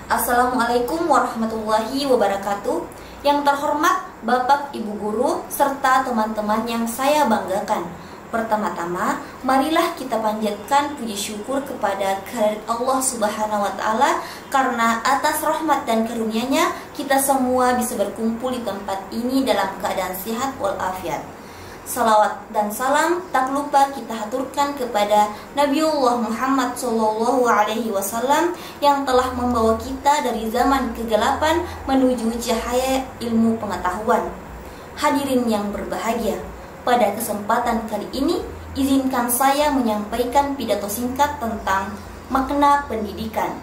Assalamualaikum warahmatullahi wabarakatuh. Yang terhormat Bapak, Ibu Guru, serta teman-teman yang saya banggakan. Pertama-tama, marilah kita panjatkan puji syukur kepada kehadirat Allah Subhanahu wa Ta'ala, karena atas rahmat dan karunia-Nya kita semua bisa berkumpul di tempat ini dalam keadaan sehat walafiat. Salawat dan salam tak lupa kita haturkan kepada Nabiullah Muhammad SAW yang telah membawa kita dari zaman kegelapan menuju cahaya ilmu pengetahuan. Hadirin yang berbahagia, pada kesempatan kali ini izinkan saya menyampaikan pidato singkat tentang makna pendidikan.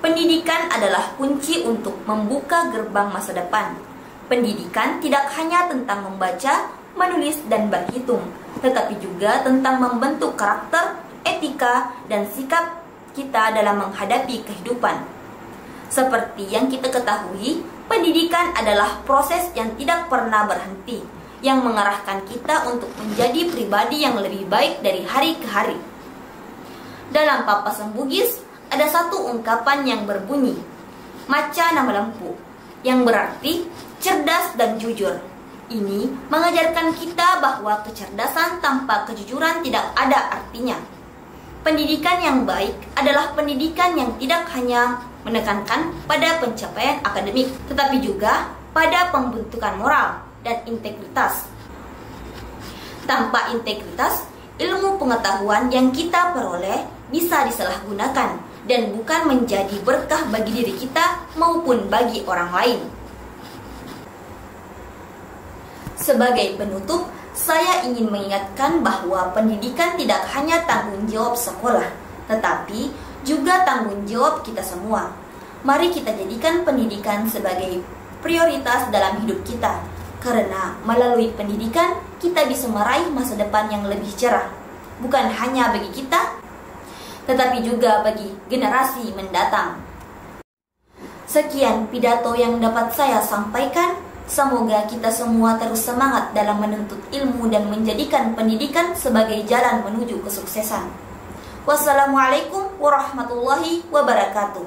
Pendidikan adalah kunci untuk membuka gerbang masa depan. Pendidikan tidak hanya tentang membaca, menulis, dan berhitung, tetapi juga tentang membentuk karakter, etika, dan sikap kita dalam menghadapi kehidupan. Seperti yang kita ketahui, pendidikan adalah proses yang tidak pernah berhenti, yang mengarahkan kita untuk menjadi pribadi yang lebih baik dari hari ke hari. Dalam papasan Bugis, ada satu ungkapan yang berbunyi, "Maca nama lempu," yang berarti cerdas dan jujur. Ini mengajarkan kita bahwa kecerdasan tanpa kejujuran tidak ada artinya. Pendidikan yang baik adalah pendidikan yang tidak hanya menekankan pada pencapaian akademik, tetapi juga pada pembentukan moral dan integritas. Tanpa integritas, ilmu pengetahuan yang kita peroleh bisa disalahgunakan dan bukan menjadi berkah bagi diri kita maupun bagi orang lain. Sebagai penutup, saya ingin mengingatkan bahwa pendidikan tidak hanya tanggung jawab sekolah, tetapi juga tanggung jawab kita semua. Mari kita jadikan pendidikan sebagai prioritas dalam hidup kita, karena melalui pendidikan kita bisa meraih masa depan yang lebih cerah, bukan hanya bagi kita, tetapi juga bagi generasi mendatang. Sekian pidato yang dapat saya sampaikan. Semoga kita semua terus semangat dalam menuntut ilmu dan menjadikan pendidikan sebagai jalan menuju kesuksesan. Wassalamualaikum warahmatullahi wabarakatuh.